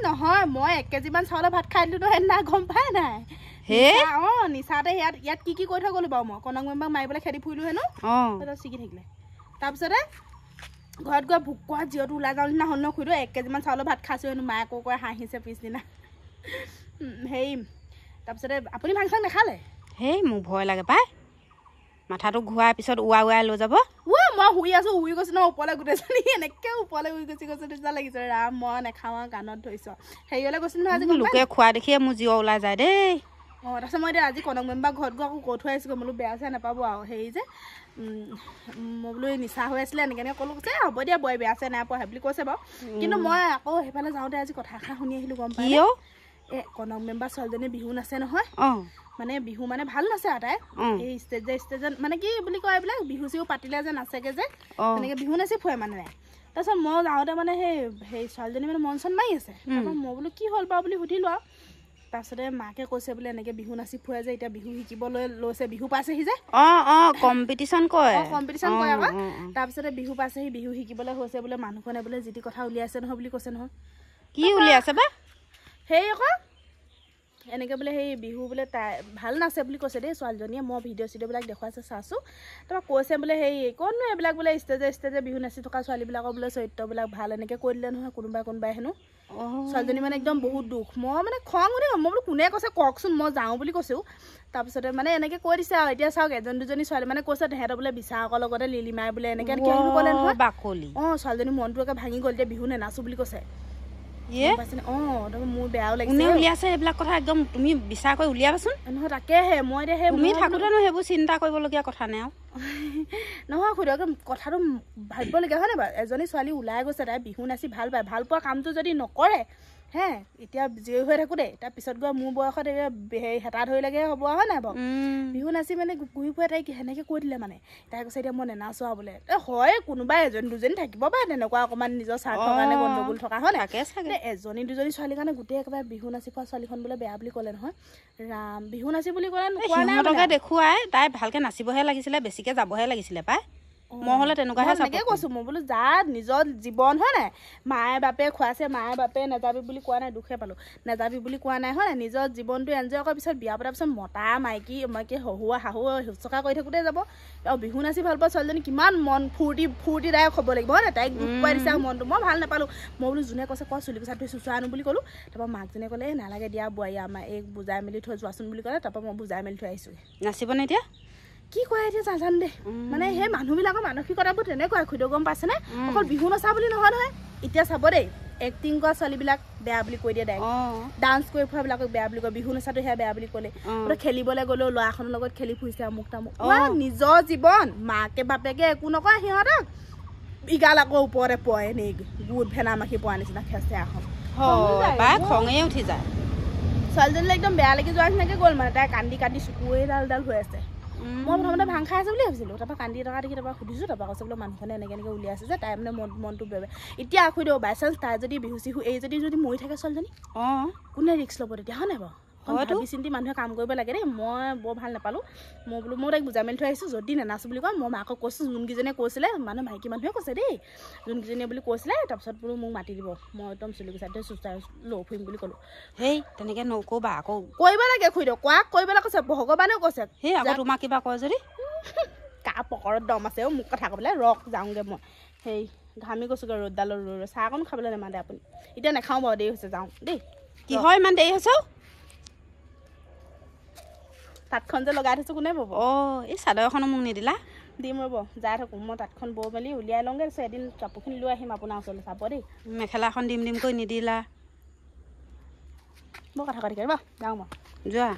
নহয় মই 1 কেজি মান চাউলৰ ভাত খাই দিলো হেনা গম পাই নাই হে নিচাতে ইয়াত কি কৈ থৈ গলো বাৰু মই কনক মেম্বাক মাৰিবলৈ খেদি ফুৰিলো হেনো চিকি থাকিলে তাৰপিছতে ঘৰত গৈ ভোক কৰা জিঅ'টো ওলাই যাওঁ নিচিনা হ'ল ন খুইদো 1 কেজি মান চাউলৰ ভাত খাইছোঁ হেনো মায়ে কৈ হাঁহিছে পিছদিনা হেৰি তাৰপিছতে আপুনি ভাং চাং নাখালে হেই মোক ভয় লাগে পাই মাথাটো ঘূৰাই পিছত উৱাই লৈ যাব মই শুই আছোঁ শুই গৈছোঁ ন ওপৰলৈ গোটেইজনী এনেকৈ ওপৰলৈ উৰি গৈছে নিচিনা লাগিছে ৰাম মই নাখাওঁ আৰু গানত ধৰিছোঁ হেৰিলৈ গৈছিলোঁ নহয় আজি লোকে খোৱা দেখিয়ে মোৰ জিঅ' ওলাই যায় দেই তাৰপিছত মই এতিয়া আজি কনক মেম্বাৰ ঘৰত গৈ আকৌ কৈ থৈ আহিছোঁ বোলো বেয়া চেয়া নাপাব আৰু হেৰি যে মই বোলো নিচা হৈ আছিলে এনেকৈ ক'লোঁ কৈছে হ'ব দিয়া বয় বেয়া চেয়া নাই পোৱা বুলি কৈছে বাৰু কিন্তু মই আকৌ সেইফালে যাওঁতে আজি কথা এষাৰ শুনি আহিলোঁ গম পাই কনক মেম্বাৰ ছোৱালীজনী বিহু নাচে নহয় মানে বিহু মানে ভাল নাচে আটাই এই ষ্টেজত মানে কি বুলি কয় এইবিলাক বিহু চিহু পাতিলে যে নাচেগে যে তেনেকৈ বিহু নাচি ফুৰে মানে তাৰপিছত মই যাওঁতে মানে সেই ছোৱালীজনী মানে মন চন মাৰি আছে তাৰপৰা মই বোলো কি হ'ল বাৰু বুলি সুধিলোঁ আৰু তাৰপিছতে মাকে কৈছে বোলে এনেকৈ বিহু নাচি ফুৰে যে এতিয়া বিহু শিকিবলৈ লৈছে বিহু পাইছেহি যে কম্পিটিশ্যন কৰে আকৌ তাৰপিছতে বিহু পাইছেহি বিহু শিকিবলৈ হৈছে বোলে মানুহখনে বোলে যি টি কথা উলিয়াইছে নহয় বুলি কৈছে নহয় কি উলিয়াইছে বা সেই আকৌ এনেকৈ বোলে সেই বিহু বোলে তাই ভাল নাচে বুলি কৈছে দেই ছোৱালীজনীয়ে মই ভিডিঅ' চিডিঅ'বিলাক দেখুৱাইছে চাইছোঁ তাৰপৰা কৈছে বোলে সেই ক'তনো এইবিলাক বোলে ষ্টেজে বিহু নাচি থকা ছোৱালীবিলাকৰ বোলে চৰিত্ৰবিলাক ভাল এনেকৈ কৈ দিলে নহয় কোনোবাই হেনো ছোৱালীজনী মানে একদম বহুত দুখ মই মানে খং উঠি মই বোলো কোনে কৈছে কওকচোন মই যাওঁ বুলি কৈছোঁ তাৰপিছতে মানে এনেকৈ কৈ দিছে আৰু এতিয়া চাওক এজন দুজনী ছোৱালী মানে কৈছে তেহেঁতৰ বোলে বিচাৰকৰ লগতে লিলিমাই বোলে এনেকৈ ক'লে নহয় বাকলি ছোৱালীজনী মনটো একে ভাঙি গ'ল এতিয়া বিহু নেনাচো বুলি কৈছে মোৰ বেয়াও লাগিছে উলিয়াইছে এইবিলাক কথা একদম তুমি বিচাৰ কৰি উলিয়াবাচোন নহয় তাকেহে মই এতিয়া তুমি থাকোঁতেনো সেইবোৰ চিন্তা কৰিবলগীয়া কথা নাই আৰু নহয় খুদক কথাটো ভাবিবলগীয়া হয় নাই বাৰু এজনী ছোৱালী ওলাই গৈছে তাই বিহু নাচি ভাল পায় ভাল পোৱা কামটো যদি নকৰে এতিয়া জীয়ৰী হৈ থাকোঁ দেই তাৰপিছত গৈ মোৰ বয়সত হেৰি হেতা ধৰিলেগে হ'ব হয় নাই বাৰু বিহু নাচি মানে ঘূৰি ফুৰে তাইক সেনেকৈ কৈ দিলে মানে তাই কৈছে এতিয়া মই নেনাচো আৰু বোলে হয় কোনোবাই এজনী দুজনী থাকিব পাৰে তেনেকুৱা অকণমান নিজৰ স্বাৰ্থৰ কাৰণে গণ্ডগোল থকা হয় নাই এজনী দুজনী ছোৱালীৰ কাৰণে গোটেই একেবাৰে বিহু নাচি খোৱা ছোৱালীখন বোলে বেয়া বুলি ক'লে নহয় ৰাম বিহু নাচি বুলি ক'লে সিহঁতকে দেখুৱাই তাই ভালকৈ নাচিবহে লাগিছিলে বেছিকৈ যাবহে লাগিছিলে পাই মই হ'লে তেনেকুৱাহে চাপৰ্ট কৈছোঁ মই বোলো যা নিজৰ জীৱন হয় নাই মায়ে বাপে খুৱাইছে মায়ে বাপে নেযাবি বুলি কোৱা নাই দুখে পালোঁ নেযাবি বুলি কোৱা নাই হয় নাই নিজৰ জীৱনটো এনজয় কৰাৰ পিছত বিয়া পতাৰ পিছত মতা মাইকী শহুৱা শাহু শুশ্ৰূষা কৰি থাকোঁতে যাব আৰু বিহু নাচি ভাল পোৱা ছোৱালীজনী কিমান মন ফূৰ্তিদায়ক হ'ব লাগিব হয় নাই তাইক দুখ পাই দিছে মনটো মই ভাল নাপালোঁ মই বোলো যোনে কৈছে চুলি কোচাটো চুচুৰা আনো বুলি ক'লোঁ তাৰপৰা মাকজনীয়ে ক'লে নালাগে দিয়া বোৱাৰী আমাৰ এই বুজাই মেলি থৈ যোৱাচোন বুলি ক'লে তাৰপৰা মই বুজাই মেলি থৈ আহিছোঁ নাচিবনে এতিয়া কি কয় এতিয়া নাজানো দেই মানে সেই মানুহবিলাকৰ মানসিকতাবোৰ তেনেকুৱাই খুদ গম পাইছেনে অকল বিহু নচা বুলি নহয় এতিয়া চাব দেই এক্টিং কৰা ছোৱালীবিলাক বেয়া বুলি কৈ দিয়ে ডান্স কৰি ফুৰাবিলাকক বেয়া বুলি কয় বিহু নচাটো সেয়া বেয়া বুলি ক'লে খেলিবলৈ গ'লেও ল'ৰাখনৰ লগত খেলি ফুৰিছে আমুক তামুক নিজৰ জীৱন মাকে বাপেকে একো নকয় সিহঁতক ইগাল আকৌ ওপৰতে পৰে এনেই গোট ভেনা মাখি পোৱাৰ নিচিনা খেচে এখন খঙে উঠি যায় ছোৱালীজনীলৈ একদম বেয়া লাগি যোৱাৰ নিচিনাকৈ গ'ল মানে তাই কান্দি চকুৱে ডাল হৈ আছে মই প্ৰথমতে ভাং খাই আছে বুলি ভাবিছিলোঁ তাৰপৰা কান্দি থকা দেখি তাৰপৰা সুধিছোঁ তাৰপৰা কৈছে বোলে মানুহখনে এনেকৈ উলিয়াইছে যে তাই মানে মনটো বেয়া এতিয়া আকৌ দিওঁ বাই চান্স তাই যদি বিহু চিহু এই যদি মৰি থাকে ছোৱালীজনী কোনে ৰিক্স ল'ব তেতিয়া হয় নাই বাৰু ভাবি চিন্তি মানুহে কাম কৰিব লাগে দেই মই বৰ ভাল নাপালোঁ মই বোলো মই তাইক বুজাই মেলি থৈ আহিছোঁ যদি নেনাচো বুলি কয় মই মাকক কৈছোঁ যোনকেইজনীয়ে কৈছিলে মানে মাইকী মানুহে কৈছে দেই যোনকেইজনীয়ে বুলি কৈছিলে তাৰপিছত বোলো মোক মাতি দিব মই একদম চুলি গুচাই চুচাই লৈ ফুৰিম বুলি ক'লোঁ সেই তেনেকৈ নক'বা আকৌ কৰিব লাগে খুৰীদেউ কোৱাক কৰিবলৈ কৈছে ভগৱানেও কৈছে সেই আকৌ তোমাক কিবা কয় যদি কা পকৰত দম আছে মোক কথা ক'বলৈ ৰখ যাওঁগৈ মই সেই ঘামি গৈছোঁগৈ ৰ'দডালৰ ৰ'দ চাহ অকণ খাবলৈ নেমাতে আপুনি এতিয়া নাখাওঁ বাৰু দেৰি হৈছে যাওঁ দেই কি হয় ইমান দেৰি হৈছে তাঁতখন যে লগাই থৈছোঁ কোনে ব'ব এই চাদৰ এখনো মোক নিদিলা দিম ৰ'ব যাই থাকোঁ মই তাঁতখন বৈ মেলি উলিয়াই লওঁগৈ এদিন কাপোৰখিনি লৈ আহিম আপোনাৰ ওচৰলৈ চাব দেই মেখেলা এখন দিম কৰি নিদিলা মই কথা পাতি যাওঁ মই যোৱা